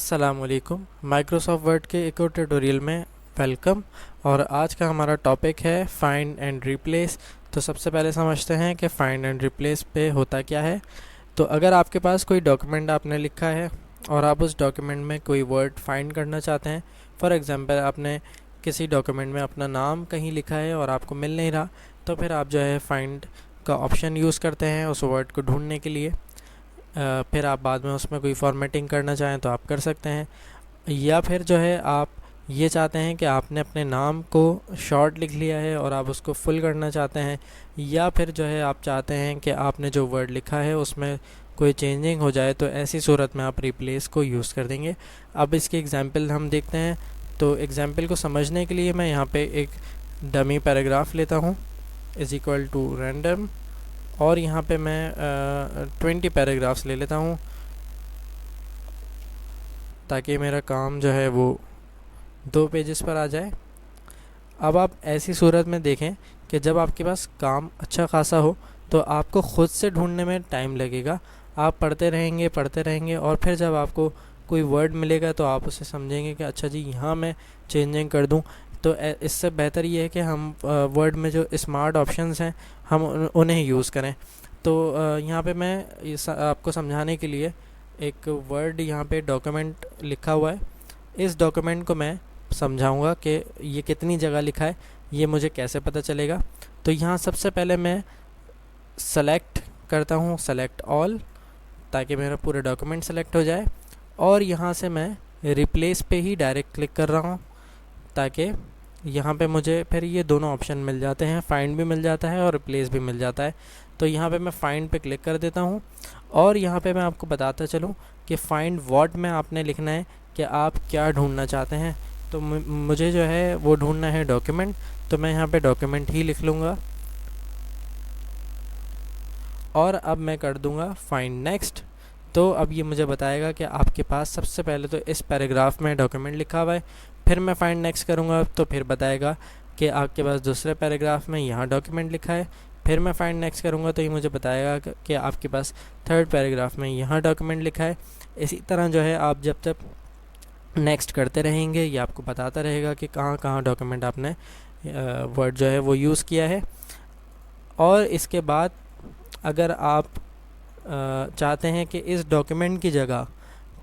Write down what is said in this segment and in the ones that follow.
अस्सलामुअलैकुम। Microsoft word के एक और ट्यूटोरियल में वेलकम। और आज का हमारा टॉपिक है फाइंड एंड रिप्लेस। तो सबसे पहले समझते हैं कि फाइंड एंड रिप्लेस पे होता क्या है। तो अगर आपके पास कोई डॉक्यूमेंट आपने लिखा है और आप उस डॉक्यूमेंट में कोई वर्ड फाइंड करना चाहते हैं, फॉर एग्ज़ाम्पल आपने किसी डॉक्यूमेंट में अपना नाम कहीं लिखा है और आपको मिल नहीं रहा, तो फिर आप जो है फाइंड का ऑप्शन यूज़ करते हैं उस वर्ड को ढूंढने के लिए। फिर आप बाद में उसमें कोई फॉर्मेटिंग करना चाहें तो आप कर सकते हैं, या फिर जो है आप ये चाहते हैं कि आपने अपने नाम को शॉर्ट लिख लिया है और आप उसको फुल करना चाहते हैं, या फिर जो है आप चाहते हैं कि आपने जो वर्ड लिखा है उसमें कोई चेंजिंग हो जाए, तो ऐसी सूरत में आप रिप्लेस को यूज़ कर देंगे। अब इसके एग्जांपल हम देखते हैं। तो एग्जांपल को समझने के लिए मैं यहाँ पे एक डमी पैराग्राफ लेता हूँ, इज़ इक्वल टू रैंडम, और यहाँ पे मैं 20 पैराग्राफ्स ले लेता हूँ ताकि मेरा काम जो है वो 2 पेजेस पर आ जाए। अब आप ऐसी सूरत में देखें कि जब आपके पास काम अच्छा खासा हो तो आपको ख़ुद से ढूंढने में टाइम लगेगा। आप पढ़ते रहेंगे और फिर जब आपको कोई वर्ड मिलेगा तो आप उसे समझेंगे कि अच्छा जी यहाँ मैं चेंजिंग कर दूँ। तो इससे बेहतर ये है कि हम वर्ड में जो स्मार्ट ऑप्शंस हैं हम उन्हें यूज़ करें। तो यहाँ पे मैं आपको समझाने के लिए एक वर्ड यहाँ पे डॉक्यूमेंट लिखा हुआ है, इस डॉक्यूमेंट को मैं समझाऊंगा कि ये कितनी जगह लिखा है, ये मुझे कैसे पता चलेगा। तो यहाँ सबसे पहले मैं सेलेक्ट करता हूँ, सेलेक्ट ऑल, ताकि मेरा पूरा डॉक्यूमेंट सेलेक्ट हो जाए। और यहाँ से मैं रिप्लेस पे ही डायरेक्ट क्लिक कर रहा हूँ ताकि यहाँ पे मुझे फिर ये दोनों ऑप्शन मिल जाते हैं, फाइंड भी मिल जाता है और रिप्लेस भी मिल जाता है। तो यहाँ पे मैं फाइंड पे क्लिक कर देता हूँ और यहाँ पे मैं आपको बताता चलूँ कि फाइंड व्हाट में आपने लिखना है कि आप क्या ढूंढना चाहते हैं। तो मुझे जो है वो ढूंढना है डॉक्यूमेंट, तो मैं यहाँ पे डॉक्यूमेंट ही लिख लूँगा और अब मैं कर दूँगा फाइंड नेक्स्ट। तो अब ये मुझे बताएगा कि आपके पास सबसे पहले तो इस पैराग्राफ में डॉक्यूमेंट लिखा हुआ है, फिर मैं फाइंड नेक्स्ट करूँगा तो फिर बताएगा कि आपके पास दूसरे पैराग्राफ में यहाँ डॉक्यूमेंट लिखा है, फिर मैं फाइंड नेक्स्ट करूँगा तो ये मुझे बताएगा कि आपके पास थर्ड पैराग्राफ में यहाँ डॉक्यूमेंट लिखा है। इसी तरह जो है आप जब तक नेक्स्ट करते रहेंगे ये आपको बताता रहेगा कि कहाँ कहाँ डॉक्यूमेंट आपने वर्ड जो है वो यूज़ किया है। और इसके बाद अगर आप चाहते हैं कि इस डॉक्यूमेंट की जगह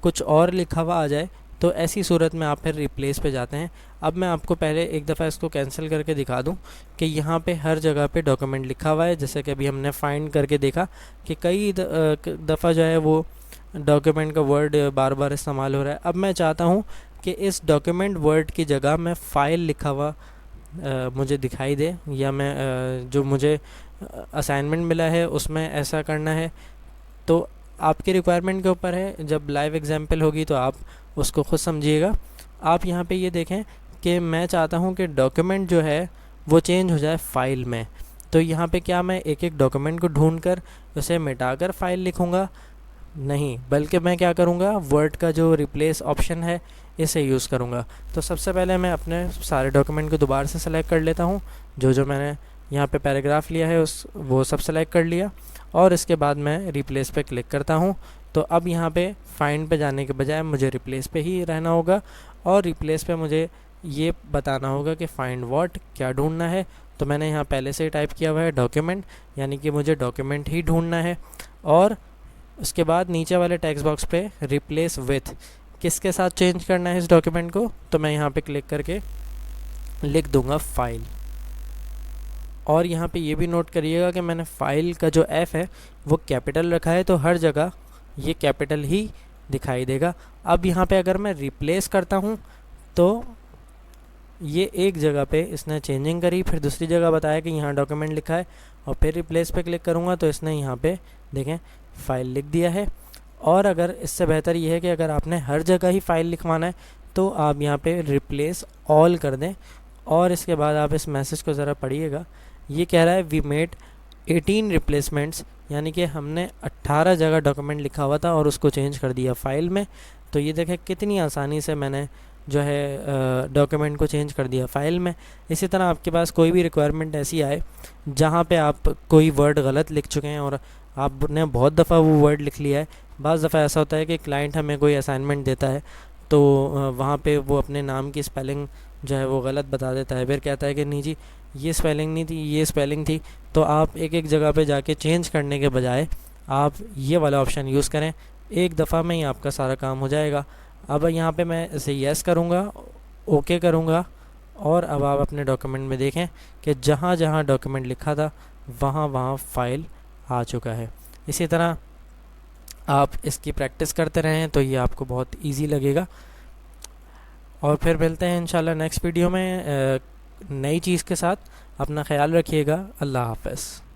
कुछ और लिखा हुआ आ जाए तो ऐसी सूरत में आप फिर रिप्लेस पे जाते हैं। अब मैं आपको पहले एक दफ़ा इसको कैंसिल करके दिखा दूं कि यहाँ पे हर जगह पे डॉक्यूमेंट लिखा हुआ है, जैसे कि अभी हमने फाइंड करके देखा कि कई दफ़ा जो है वो डॉक्यूमेंट का वर्ड बार बार इस्तेमाल हो रहा है। अब मैं चाहता हूँ कि इस डॉक्यूमेंट वर्ड की जगह मैं फ़ाइल लिखा हुआ मुझे दिखाई दे, या मैं जो मुझे असाइनमेंट मिला है उसमें ऐसा करना है। तो आपके रिक्वायरमेंट के ऊपर है, जब लाइव एग्जाम्पल होगी तो आप उसको खुद समझिएगा। आप यहाँ पे ये देखें कि मैं चाहता हूँ कि डॉक्यूमेंट जो है वो चेंज हो जाए फ़ाइल में। तो यहाँ पे क्या मैं एक एक डॉक्यूमेंट को ढूंढकर उसे मिटाकर फ़ाइल लिखूँगा? नहीं, बल्कि मैं क्या करूँगा, वर्ड का जो रिप्लेस ऑप्शन है इसे यूज़ करूँगा। तो सबसे पहले मैं अपने सारे डॉक्यूमेंट को दोबारा से सेलेक्ट कर लेता हूँ, जो मैंने यहाँ पे पैराग्राफ लिया है वो सब सेलेक्ट कर लिया, और इसके बाद मैं रिप्लेस पे क्लिक करता हूँ। तो अब यहाँ पे फाइंड पे जाने के बजाय मुझे रिप्लेस पे ही रहना होगा, और रिप्लेस पे मुझे ये बताना होगा कि फाइंड व्हाट क्या ढूंढना है। तो मैंने यहाँ पहले से ही टाइप किया हुआ है डॉक्यूमेंट, यानी कि मुझे डॉक्यूमेंट ही ढूंढना है। और उसके बाद नीचे वाले टेक्स्ट बॉक्स पे रिप्लेस विथ, किसके साथ चेंज करना है इस डॉक्यूमेंट को, तो मैं यहाँ पे क्लिक करके लिख दूँगा फाइल। और यहाँ पे ये भी नोट करिएगा कि मैंने फ़ाइल का जो एफ़ है वो कैपिटल रखा है, तो हर जगह ये कैपिटल ही दिखाई देगा। अब यहाँ पे अगर मैं रिप्लेस करता हूँ तो ये एक जगह पे इसने चेंजिंग करी, फिर दूसरी जगह बताया कि यहाँ डॉक्यूमेंट लिखा है, और फिर रिप्लेस पे क्लिक करूँगा तो इसने यहाँ पे देखें फ़ाइल लिख दिया है। और अगर इससे बेहतर ये है कि अगर आपने हर जगह ही फ़ाइल लिखवाना है तो आप यहाँ पे रिप्लेस ऑल कर दें, और इसके बाद आप इस मैसेज को ज़रा पढ़िएगा। ये कह रहा है वी मेड 18 रिप्लेसमेंट्स, यानी कि हमने 18 जगह डॉक्यूमेंट लिखा हुआ था और उसको चेंज कर दिया फ़ाइल में। तो ये देखें कितनी आसानी से मैंने जो है डॉक्यूमेंट को चेंज कर दिया फ़ाइल में। इसी तरह आपके पास कोई भी रिक्वायरमेंट ऐसी आए जहाँ पे आप कोई वर्ड गलत लिख चुके हैं और आपने बहुत दफ़ा वो वर्ड लिख लिया है। बाज़ दफ़ा ऐसा होता है कि क्लाइंट हमें कोई असाइनमेंट देता है तो वहाँ पे वो अपने नाम की स्पेलिंग जो है वो गलत बता देता है, फिर कहता है कि नहीं जी ये स्पेलिंग नहीं थी, ये स्पेलिंग थी। तो आप एक एक जगह पे जाके चेंज करने के बजाय आप ये वाला ऑप्शन यूज़ करें, एक दफ़ा में ही आपका सारा काम हो जाएगा। अब यहाँ पे मैं इसे यस करूँगा, ओके करूँगा, और अब आप अपने डॉक्यूमेंट में देखें कि जहाँ जहाँ डॉक्यूमेंट लिखा था वहाँ वहाँ फ़ाइल आ चुका है। इसी तरह आप इसकी प्रैक्टिस करते रहें तो ये आपको बहुत इजी लगेगा। और फिर मिलते हैं इंशाल्लाह नेक्स्ट वीडियो में नई चीज़ के साथ। अपना ख्याल रखिएगा। अल्लाह हाफ़िज़।